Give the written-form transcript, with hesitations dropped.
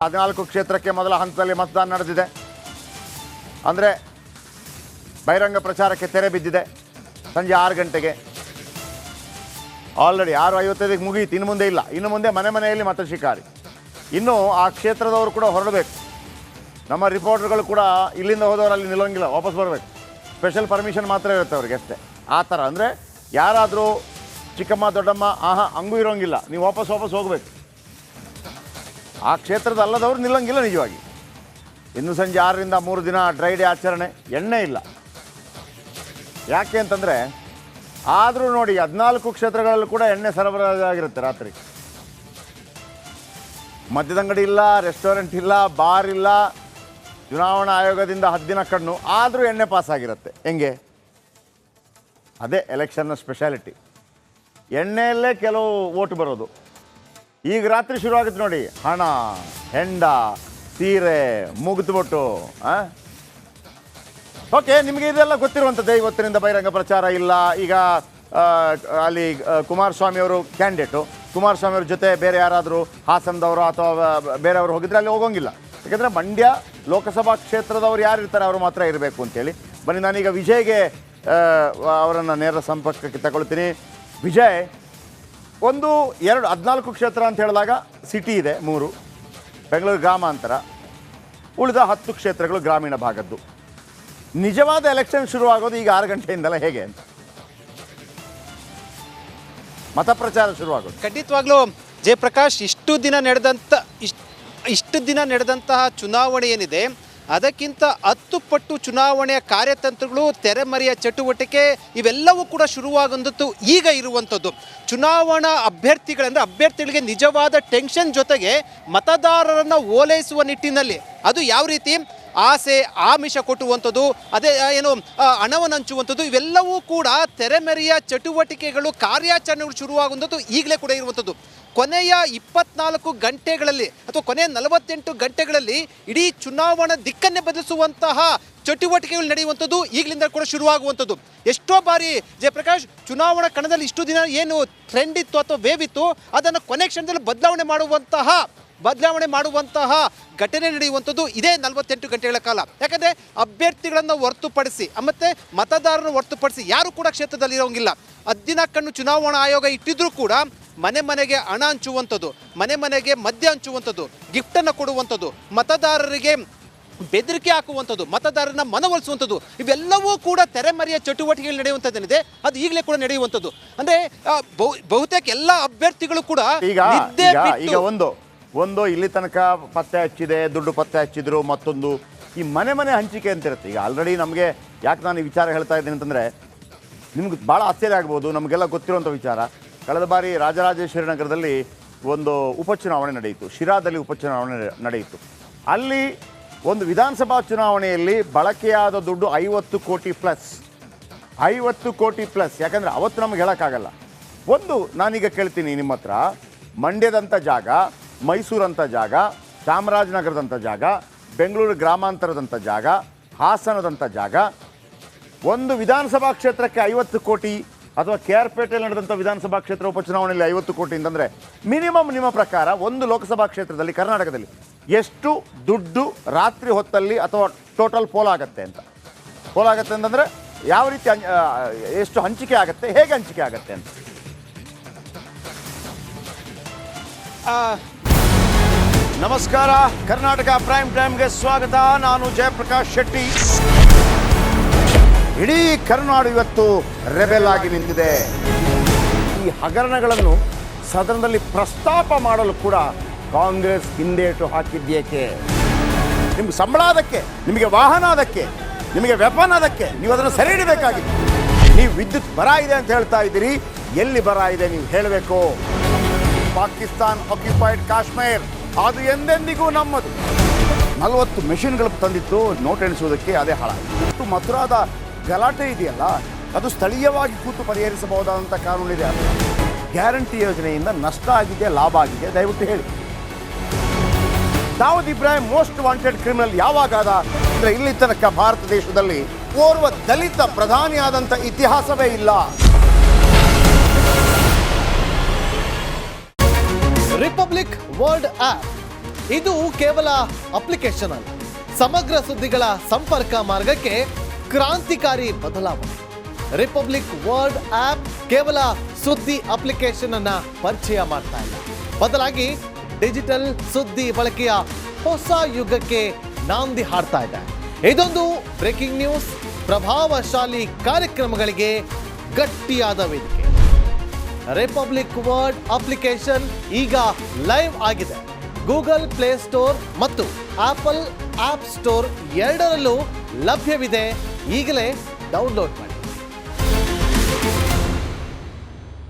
14 ಕ್ಷೇತ್ರಕ್ಕೆ ಮೊದಲ ಹಂತದಲ್ಲಿ ಮತದಾನ ನಡೆದಿದೆ. ಅಂದರೆ ಬಹಿರಂಗ ಪ್ರಚಾರಕ್ಕೆ ತೆರೆ ಬಿದ್ದಿದೆ. ಸಂಜೆ 6 ಗಂಟೆಗೆ ಆಲ್ರೆಡಿ 6:55ಕ್ಕೆ ಮುಗಿಯಿತು. ಇನ್ನು ಮುಂದೆ ಇಲ್ಲ. ಇನ್ನು ಮುಂದೆ ಮನೆ ಮನೆಯಲ್ಲಿ ಮತ ಶಿಕಾರಿ. ಇನ್ನು ಆ ಕ್ಷೇತ್ರದವರು ಕೂಡ ಹೊರಡಬೇಕು. ನಮ್ಮ ರಿಪೋರ್ಟರ್ಗಳು ಕೂಡ ಇಲ್ಲಿಂದ ಹೋದವರು ಅಲ್ಲಿ ನಿಲ್ಲೋಂಗಿಲ್ಲ, ವಾಪಸ್ ಬರಬೇಕು. ಸ್ಪೆಷಲ್ ಪರ್ಮಿಷನ್ ಮಾತ್ರ ಇರುತ್ತೆ ಅವ್ರಿಗೆ ಅಷ್ಟೇ. ಆ ಥರ ಅಂದರೆ ಯಾರಾದರೂ ಚಿಕ್ಕಮ್ಮ ದೊಡ್ಡಮ್ಮ ಹಂಗೂ ಇರೋಂಗಿಲ್ಲ, ನೀವು ವಾಪಸ್ ಹೋಗಬೇಕು. ಆ ಕ್ಷೇತ್ರದ ಅಲ್ಲದವರು ನಿಲ್ಲಂಗಿಲ್ಲ ನಿಜವಾಗಿ. ಇನ್ನು ಸಂಜೆ 6ರಿಂದ 3 ದಿನ ಡ್ರೈ ಡೇ ಆಚರಣೆ. ಎಣ್ಣೆ ಇಲ್ಲ. ಯಾಕೆ ಅಂತಂದರೆ ಆದರೂ ನೋಡಿ 14 ಕ್ಷೇತ್ರಗಳಲ್ಲೂ ಕೂಡ ಎಣ್ಣೆ ಸರಬರಾಜಾಗಿರುತ್ತೆ ರಾತ್ರಿ. ಮದ್ಯದಂಗಡಿ ಇಲ್ಲ, ರೆಸ್ಟೋರೆಂಟ್ ಇಲ್ಲ, ಬಾರ್ ಇಲ್ಲ. ಚುನಾವಣಾ ಆಯೋಗದಿಂದ 10 ದಿನ ಕಣ್ಣು, ಆದರೂ ಎಣ್ಣೆ ಪಾಸ್ ಆಗಿರುತ್ತೆ. ಹೆಂಗೆ? ಅದೇ ಎಲೆಕ್ಷನ್ನ ಸ್ಪೆಷಾಲಿಟಿ. ಎಣ್ಣೆಯಲ್ಲೇ ಕೆಲವು ಓಟ್ ಬರೋದು. ಈಗ ರಾತ್ರಿ ಶುರುವಾಗುತ್ತೆ ನೋಡಿ, ಹಣ, ಹೆಂಡ, ಸೀರೆ, ಮುಗಿದ್ಬಿಟ್ಟು. ಓಕೆ, ನಿಮಗೆ ಇದೆಲ್ಲ ಗೊತ್ತಿರುವಂಥದ್ದೇ. ಇವತ್ತಿನಿಂದ ಬಹಿರಂಗ ಪ್ರಚಾರ ಇಲ್ಲ. ಈಗ ಅಲ್ಲಿ ಕುಮಾರಸ್ವಾಮಿ ಅವರು ಕ್ಯಾಂಡಿಡೇಟು. ಕುಮಾರಸ್ವಾಮಿ ಅವ್ರ ಜೊತೆ ಬೇರೆ ಯಾರಾದರೂ ಹಾಸನದವರು ಅಥವಾ ಬೇರೆಯವರು ಹೋಗಿದ್ರೆ ಅಲ್ಲಿ ಹೋಗೋಂಗಿಲ್ಲ. ಯಾಕೆಂದರೆ ಮಂಡ್ಯ ಲೋಕಸಭಾ ಕ್ಷೇತ್ರದವ್ರು ಯಾರು ಇರ್ತಾರೆ ಅವರು ಮಾತ್ರ ಇರಬೇಕು ಅಂತೇಳಿ. ಬನ್ನಿ, ನಾನೀಗ ವಿಜಯ್ಗೆ ಅವರನ್ನು ನೇರ ಸಂಪರ್ಕಕ್ಕೆ ತಗೊಳ್ತೀನಿ. ವಿಜಯ್, 1, 2, 14 ಕ್ಷೇತ್ರ ಅಂತ ಹೇಳಿದಾಗ ಸಿಟಿ ಇದೆ 3, ಬೆಂಗಳೂರು ಗ್ರಾಮಾಂತರ, ಉಳಿದ 10 ಕ್ಷೇತ್ರಗಳು ಗ್ರಾಮೀಣ ಭಾಗದ್ದು. ನಿಜವಾದ ಎಲೆಕ್ಷನ್ ಶುರುವಾಗೋದು ಈಗ 6 ಗಂಟೆಯಿಂದಲೇ ಹೇಗೆ ಅಂತ ಮತ ಪ್ರಚಾರ ಶುರುವಾಗೋದು? ಖಂಡಿತವಾಗ್ಲೂ ಜಯಪ್ರಕಾಶ್, ಇಷ್ಟು ದಿನ ನಡೆದಂತಹ ಚುನಾವಣೆ ಏನಿದೆ ಅದಕ್ಕಿಂತ 10 ಪಟ್ಟು ಚುನಾವಣೆಯ ಕಾರ್ಯತಂತ್ರಗಳು, ತೆರೆಮರೆಯ ಚಟುವಟಿಕೆ ಇವೆಲ್ಲವೂ ಕೂಡ ಶುರುವಾಗುವಂಥದ್ದು ಈಗ ಇರುವಂಥದ್ದು. ಚುನಾವಣಾ ಅಭ್ಯರ್ಥಿಗಳಿಗೆ ನಿಜವಾದ ಟೆನ್ಷನ್ ಜೊತೆಗೆ ಮತದಾರರನ್ನು ಓಲೈಸುವ ನಿಟ್ಟಿನಲ್ಲಿ ಅದು ಯಾವ ರೀತಿ ಆಸೆ ಆಮಿಷ ಕೊಟ್ಟುವಂಥದ್ದು, ಅದೇ ಏನು ಹಣವನ್ನು ಹಂಚುವಂಥದ್ದು, ಇವೆಲ್ಲವೂ ಕೂಡ ತೆರೆಮರೆಯ ಚಟುವಟಿಕೆಗಳು, ಕಾರ್ಯಾಚರಣೆಗಳು ಶುರುವಾಗುವಂಥದ್ದು ಈಗಲೇ ಕೂಡ ಇರುವಂಥದ್ದು. ಕೊನೆಯ 24 ಗಂಟೆಗಳಲ್ಲಿ ಅಥವಾ ಕೊನೆಯ 48 ಗಂಟೆಗಳಲ್ಲಿ ಇಡೀ ಚುನಾವಣಾ ದಿಕ್ಕನ್ನೇ ಬದಲಿಸುವಂತಹ ಚಟುವಟಿಕೆಗಳು ನಡೆಯುವಂಥದ್ದು ಈಗಲಿಂದ ಕೂಡ ಶುರುವಾಗುವಂಥದ್ದು. ಎಷ್ಟೋ ಬಾರಿ ಜಯಪ್ರಕಾಶ್, ಚುನಾವಣಾ ಕಣದಲ್ಲಿ ಇಷ್ಟು ದಿನ ಏನು ಟ್ರೆಂಡ್ ಇತ್ತು ಅಥವಾ ವೇವ್ ಇತ್ತು ಅದನ್ನು ಕೊನೆ ಕ್ಷಣದಲ್ಲಿ ಬದಲಾವಣೆ ಮಾಡುವಂತಹ ಘಟನೆ ನಡೆಯುವಂಥದ್ದು ಇದೇ 48 ಗಂಟೆಗಳ ಕಾಲ. ಯಾಕಂದರೆ ಅಭ್ಯರ್ಥಿಗಳನ್ನು ಹೊರತುಪಡಿಸಿ ಮತ್ತು ಮತದಾರರನ್ನು ಹೊರತುಪಡಿಸಿ ಯಾರು ಕೂಡ ಕ್ಷೇತ್ರದಲ್ಲಿ ಇರೋಂಗಿಲ್ಲ. 10 ದಿನ ಕಣ್ಣು ಚುನಾವಣಾ ಆಯೋಗ ಇಟ್ಟಿದ್ರೂ ಕೂಡ ಮನೆ ಮನೆಗೆ ಹಣ ಹಂಚುವಂಥದ್ದು, ಮನೆ ಮನೆಗೆ ಮದ್ಯ ಹಂಚುವಂಥದ್ದು, ಗಿಫ್ಟನ್ನು ಕೊಡುವಂಥದ್ದು, ಮತದಾರರಿಗೆ ಬೆದರಿಕೆ ಹಾಕುವಂಥದ್ದು, ಮತದಾರರನ್ನ ಮನವೊಲಿಸುವಂಥದ್ದು, ಇವೆಲ್ಲವೂ ಕೂಡ ತೆರೆಮರೆಯ ಚಟುವಟಿಕೆಗಳು ನಡೆಯುವಂಥದ್ದೇನಿದೆ ಅದು ಈಗಲೇ ಕೂಡ ನಡೆಯುವಂಥದ್ದು. ಅಂದರೆ ಬಹುತೇಕ ಎಲ್ಲ ಅಭ್ಯರ್ಥಿಗಳು ಕೂಡ ಈಗ ಒಂದು ಇಲ್ಲಿ ತನಕ ಪತ್ತೆ ಹಚ್ಚಿದೆ, ದುಡ್ಡು ಪತ್ತೆ ಹಚ್ಚಿದ್ರು. ಮತ್ತೊಂದು ಈ ಮನೆ ಹಂಚಿಕೆ ಅಂತ ಇರುತ್ತೆ. ಈಗ ಆಲ್ರೆಡಿ ನಮಗೆ ಯಾಕೆ ನಾನು ಈ ವಿಚಾರ ಹೇಳ್ತಾ ಇದ್ದೀನಿ ಅಂತಂದರೆ ನಿಮ್ಗೆ ಭಾಳ ಆಶ್ಚರ್ಯ ಆಗ್ಬೋದು. ನಮಗೆಲ್ಲ ಗೊತ್ತಿರುವಂಥ ವಿಚಾರ. ಕಳೆದ ಬಾರಿ ರಾಜರಾಜೇಶ್ವರಿ ನಗರದಲ್ಲಿ ಒಂದು ಉಪಚುನಾವಣೆ ನಡೆಯಿತು. ಶಿರಾದಲ್ಲಿ ಉಪಚುನಾವಣೆ ನಡೆಯಿತು. ಅಲ್ಲಿ ಒಂದು ವಿಧಾನಸಭಾ ಚುನಾವಣೆಯಲ್ಲಿ ಬಳಕೆಯಾದ ದುಡ್ಡು 50 ಕೋಟಿ ಪ್ಲಸ್. 50 ಕೋಟಿ ಪ್ಲಸ್. ಯಾಕಂದರೆ ಅವತ್ತು ನಮ್ಗೆ ಹೇಳೋಕ್ಕಾಗಲ್ಲ. ನಾನೀಗ ಕೇಳ್ತೀನಿ ನಿಮ್ಮ ಹತ್ರ, ಮಂಡ್ಯದಂಥ ಜಾಗ, ಮೈಸೂರಂಥ ಜಾಗ, ಚಾಮರಾಜನಗರದಂಥ ಜಾಗ, ಬೆಂಗಳೂರು ಗ್ರಾಮಾಂತರದಂಥ ಜಾಗ, ಹಾಸನದಂಥ ಜಾಗ, ಒಂದು ವಿಧಾನಸಭಾ ಕ್ಷೇತ್ರಕ್ಕೆ 50 ಕೋಟಿ ಅಥವಾ KR ಪೇಟೆಯಲ್ಲಿ ನಡೆದಂಥ ವಿಧಾನಸಭಾ ಕ್ಷೇತ್ರ ಉಪಚುನಾವಣೆಯಲ್ಲಿ 50 ಕೋಟಿ ಅಂತಂದರೆ ಮಿನಿಮಮ್ ನಿಮ್ಮ ಪ್ರಕಾರ ಒಂದು ಲೋಕಸಭಾ ಕ್ಷೇತ್ರದಲ್ಲಿ ಕರ್ನಾಟಕದಲ್ಲಿ ಎಷ್ಟು ದುಡ್ಡು ರಾತ್ರಿ ಹೊತ್ತಲ್ಲಿ ಅಥವಾ ಟೋಟಲ್ ಪೋಲಾಗತ್ತೆ ಅಂತಂದರೆ ಯಾವ ರೀತಿ ಎಷ್ಟು ಹಂಚಿಕೆ ಆಗುತ್ತೆ, ಹೇಗೆ ಹಂಚಿಕೆ ಆಗುತ್ತೆ ಅಂತ? ನಮಸ್ಕಾರ, ಕರ್ನಾಟಕ ಪ್ರೈಮ್ ಟೈಮ್ಗೆ ಸ್ವಾಗತ. ನಾನು ಜಯಪ್ರಕಾಶ್ ಶೆಟ್ಟಿ. ಇಡೀ ಕರ್ನಾಡು ಇವತ್ತು ರೆಬೆಲ್ ಆಗಿ ನಿಂತಿದೆ. ಈ ಹಗರಣಗಳನ್ನು ಸದನದಲ್ಲಿ ಪ್ರಸ್ತಾಪ ಮಾಡಲು ಕೂಡ ಕಾಂಗ್ರೆಸ್ ಹಿಂದೇಟು ಹಾಕಿದ್ದೇಕೆ? ನಿಮ್ಗೆ ಸಂಬಳ ಅದಕ್ಕೆ, ನಿಮಗೆ ವಾಹನ ಅದಕ್ಕೆ, ನಿಮಗೆ ವೆಪನ್ ಅದಕ್ಕೆ, ನೀವು ಅದನ್ನು ಸೆರೆ ಹಿಡಿಬೇಕಾಗಿದೆ. ನೀವು ವಿದ್ಯುತ್ ಬರ ಇದೆ ಅಂತ ಹೇಳ್ತಾ ಇದ್ದೀರಿ. ಎಲ್ಲಿ ಬರ ಇದೆ ನೀವು ಹೇಳಬೇಕು. ಪಾಕಿಸ್ತಾನ್ ಆಕ್ಯುಪೈಡ್ ಕಾಶ್ಮೀರ್ ಅದು ಎಂದೆಂದಿಗೂ ನಮ್ಮದು. 40 ಮೆಷಿನ್ಗಳು ತಂದಿತ್ತು ನೋಟ್ ಎಣಿಸುವುದಕ್ಕೆ, ಅದೇ ಹಾಳಾಯಿತು. ಮಥುರಾದ ಗಲಾಟೆ ಇದೆಯಲ್ಲ, ಅದು ಸ್ಥಳೀಯವಾಗಿ ಕೂತು ಪರಿಹರಿಸಬಹುದಾದಂಥ ಕಾನೂನಿದೆ. ಗ್ಯಾರಂಟಿ ಯೋಜನೆಯಿಂದ ನಷ್ಟ ಆಗಿದೆ, ಲಾಭ ಆಗಿದೆ, ದಯವಿಟ್ಟು ಹೇಳಿ. Dawood Ibrahim most wanted criminal ಯಾವಾಗಾದ ಅಂದರೆ ಇಲ್ಲಿ ತನಕ ಭಾರತ ದೇಶದಲ್ಲಿ ಓರ್ವ ದಲಿತ ಪ್ರಧಾನಿಯಾದಂಥ ಇತಿಹಾಸವೇ ಇಲ್ಲ. ರಿಪಬ್ಲಿಕ್ ವರ್ಲ್ಡ್ ಆಪ್ ಇದು ಕೇವಲ ಅಪ್ಲಿಕೇಶನ್ ಅಲ್ಲ, ಸಮಗ್ರ ಸುದ್ದಿಗಳ ಸಂಪರ್ಕ ಮಾರ್ಗಕ್ಕೆ ಕ್ರಾಂತಿಕಾರಿ ಬದಲಾವಣೆ. ರಿಪಬ್ಲಿಕ್ ವರ್ಡ್ ಆಪ್ ಕೇವಲ ಸುದ್ದಿ ಅಪ್ಲಿಕೇಶನ್ ಅನ್ನ ಪರಿಚಯ ಮಾಡ್ತಾ ಇಲ್ಲ, ಬದಲಾಗಿ ಡಿಜಿಟಲ್ ಸುದ್ದಿ ಬಳಕೆಯ ಹೊಸ ಯುಗಕ್ಕೆ ನಾಂದಿ ಹಾಡ್ತಾ ಇದೆ. ಇದೊಂದು ಬ್ರೇಕಿಂಗ್ ನ್ಯೂಸ್, ಪ್ರಭಾವಶಾಲಿ ಕಾರ್ಯಕ್ರಮಗಳಿಗೆ ಗಟ್ಟಿಯಾದ ವೇದಿಕೆ. ರಿಪಬ್ಲಿಕ್ ವರ್ಡ್ ಅಪ್ಲಿಕೇಶನ್ ಈಗ ಲೈವ್ ಆಗಿದೆ. ಗೂಗಲ್ ಪ್ಲೇ ಸ್ಟೋರ್ ಮತ್ತು ಆಪಲ್ ಆಪ್ ಸ್ಟೋರ್ ಎರಡರಲ್ಲೂ ಲಭ್ಯವಿದೆ. ಈಗಲೇ ಡೌನ್ಲೋಡ್ ಮಾಡಿ.